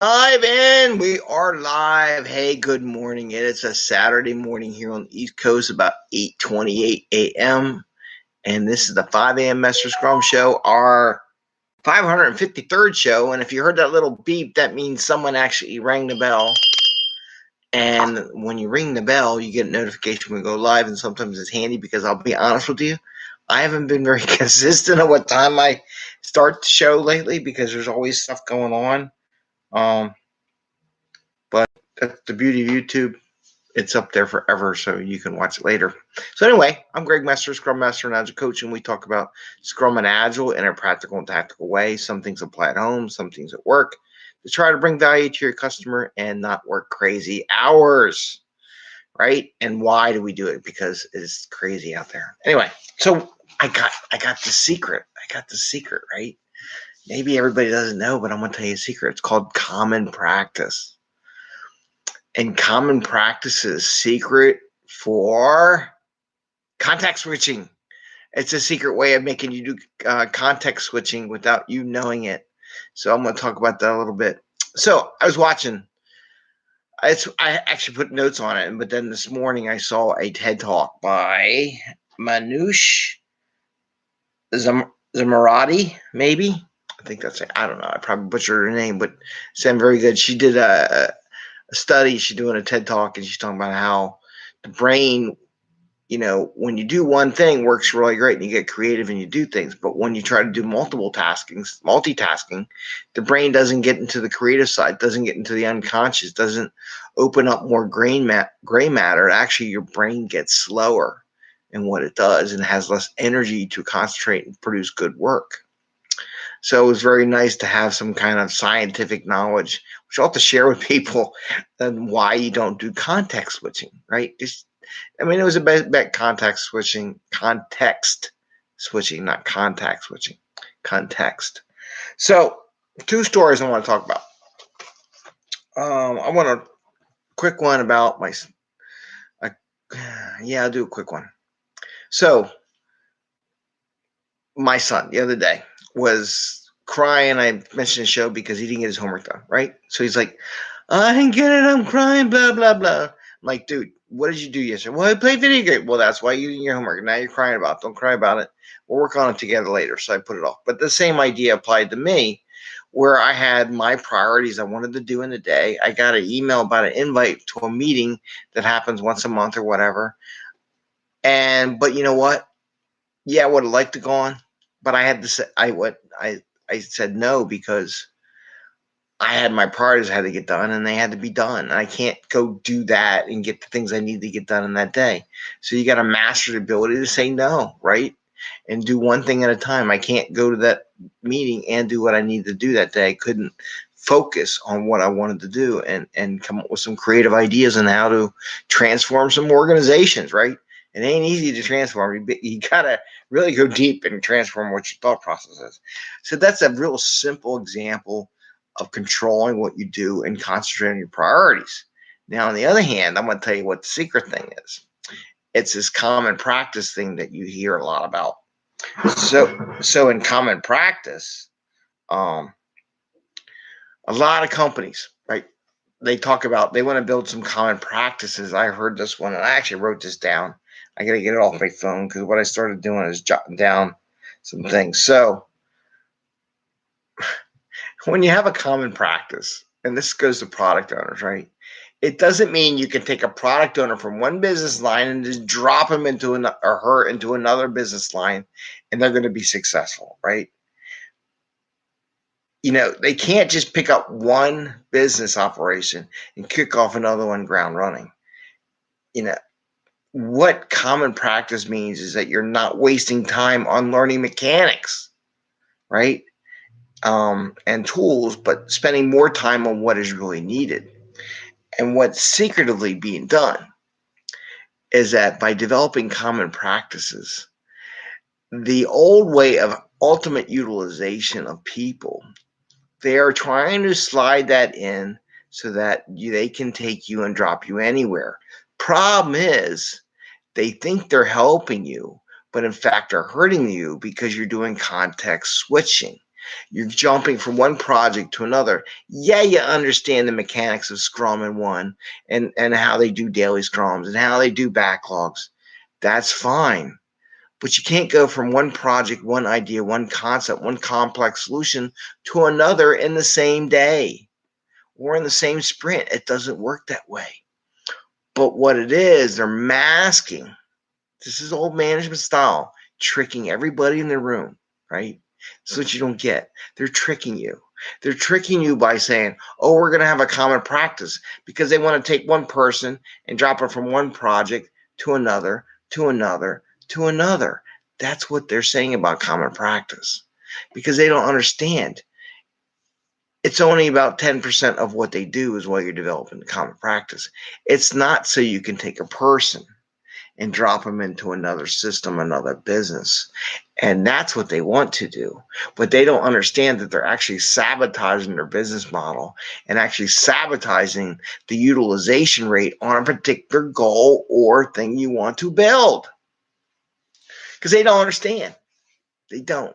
Live and we are live. Hey, good morning. It is a Saturday morning here on the East Coast, about 8:28 a.m. And this is the 5 a.m. Mester Scrum Show, our 553rd show. And if you heard that little beep, that means someone actually rang the bell. And when you ring the bell, you get a notification when we go live. And sometimes it's handy because I'll be honest with you, I haven't been very consistent on what time I start the show lately because there's always stuff going on. But that's the beauty of YouTube. It's up there forever, so you can watch it later. So anyway, I'm Greg Mester, Scrum Master and Agile Coach, and we talk about Scrum and Agile in a practical and tactical way. Some things apply at home, some things at work, to try to bring value to your customer and not work crazy hours, right? And why do we do it? Because it's crazy out there. Anyway, so I got the secret. Right? Maybe everybody doesn't know, but I'm going to tell you a secret. It's called common practice. And common practices secret for context switching. It's a secret way of making you do context switching without you knowing it. So I'm going to talk about that a little bit. So I was watching. I actually put notes on it, but then this morning I saw a TED Talk by Manoush Zomorodi, maybe. I think that's it. I don't know. I probably butchered her name, but it sounded very good. She did a study. She's doing a TED Talk, and she's talking about how the brain, when you do one thing, works really great, and you get creative and you do things. But when you try to do multitasking, the brain doesn't get into the creative side, doesn't get into the unconscious, doesn't open up more gray matter. Actually, your brain gets slower in what it does and has less energy to concentrate and produce good work. So it was very nice to have some kind of scientific knowledge, which I'll have to share with people, and why you don't do context switching, right? It was about context switching, not contact switching, context. So 2 stories I want to talk about. I want a quick one about I'll do a quick one. So my son the other day was crying. I mentioned the show because he didn't get his homework done, right? So he's like, I didn't get it, I'm crying, blah, blah, blah. I'm like, dude, what did you do yesterday? Well, I played video game. Well, that's why you did your homework. Now you're crying about it. Don't cry about it. We'll work on it together later. So I put it off. But the same idea applied to me, where I had my priorities I wanted to do in the day. I got an email about an invite to a meeting that happens once a month or whatever. But you know what? Yeah, I would have liked to go on, but I had to say I said no because I had my priorities had to get done, and they had to be done. And I can't go do that and get the things I need to get done in that day. So you got to master the ability to say no, right? And do one thing at a time. I can't go to that meeting and do what I need to do that day. I couldn't focus on what I wanted to do and come up with some creative ideas on how to transform some organizations, right? It ain't easy to transform. You got to really go deep and transform what your thought process is. So that's a real simple example of controlling what you do and concentrating on your priorities. Now, on the other hand, I'm going to tell you what the secret thing is. It's this common practice thing that you hear a lot about. So in common practice, a lot of companies, right, they talk about they want to build some common practices. I heard this one, and I actually wrote this down. I got to get it off my phone because what I started doing is jotting down some things. So when you have a common practice, and this goes to product owners, right? It doesn't mean you can take a product owner from one business line and just drop him into her into another business line, and they're going to be successful, right? They can't just pick up one business operation and kick off another one ground running. What common practice means is that you're not wasting time on learning mechanics, right? And tools, but spending more time on what is really needed. And what's secretively being done is that by developing common practices, the old way of ultimate utilization of people, they are trying to slide that in so that they can take you and drop you anywhere. Problem is, they think they're helping you, but in fact are hurting you because you're doing context switching. You're jumping from one project to another. Yeah, you understand the mechanics of Scrum and one and how they do daily Scrums and how they do backlogs. That's fine. But you can't go from one project, one idea, one concept, one complex solution to another in the same day or in the same sprint. It doesn't work that way. But what it is, they're masking. This is old management style, tricking everybody in the room, right? That's what you don't get. They're tricking you. They're tricking you by saying, oh, we're going to have a common practice, because they want to take one person and drop it from one project to another, to another, to another. That's what they're saying about common practice, because they don't understand. It's only about 10% of what they do is while you're developing the common practice. It's not so you can take a person and drop them into another system, another business. And that's what they want to do. But they don't understand that they're actually sabotaging their business model and actually sabotaging the utilization rate on a particular goal or thing you want to build. Because they don't understand. They don't.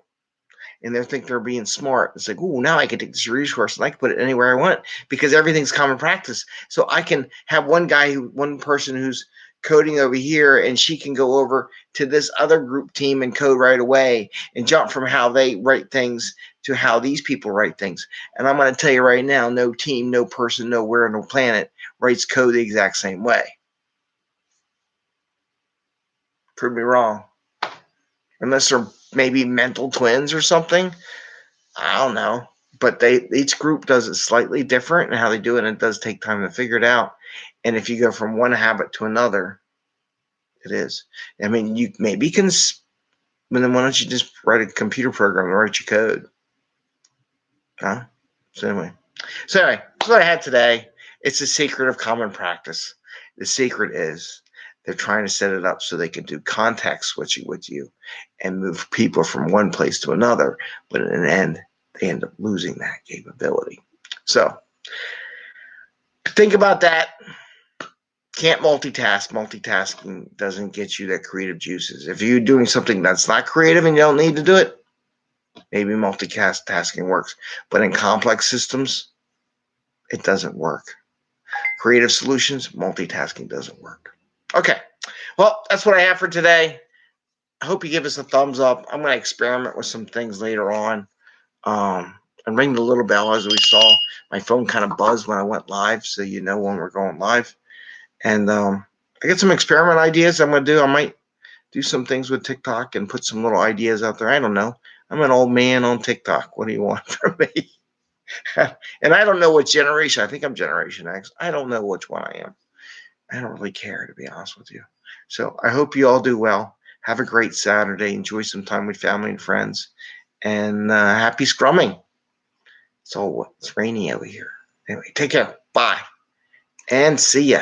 And they think they're being smart. It's like, oh, now I can take this resource and I can put it anywhere I want, because everything's common practice. So I can have one person who's coding over here, and she can go over to this other group team and code right away and jump from how they write things to how these people write things. And I'm going to tell you right now, no team, no person, nowhere, no planet writes code the exact same way. Prove me wrong. Unless they're maybe mental twins or something. I don't know. But each group does it slightly different in how they do it, and it does take time to figure it out. And if you go from one habit to another, it is. I mean, you maybe can, but then why don't you just write a computer program and write your code? Huh? So anyway, that's what I had today. It's the secret of common practice. The secret is they're trying to set it up so they can do context switching with you and move people from one place to another. But in the end, they end up losing that capability. So think about that. Can't multitask. Multitasking doesn't get you that creative juices. If you're doing something that's not creative and you don't need to do it, maybe multitasking works. But in complex systems, it doesn't work. Creative solutions, multitasking doesn't work. Okay. Well, that's what I have for today. I hope you give us a thumbs up. I'm going to experiment with some things later on. And ring the little bell, as we saw. My phone kind of buzzed when I went live, so you know when we're going live. And I got some experiment ideas I'm going to do. I might do some things with TikTok and put some little ideas out there. I don't know. I'm an old man on TikTok. What do you want from me? And I don't know what generation. I think I'm Generation X. I don't know which one I am. I don't really care, to be honest with you. So I hope you all do well. Have a great Saturday. Enjoy some time with family and friends. And happy scrumming. It's rainy over here. Anyway, take care. Bye. And see ya.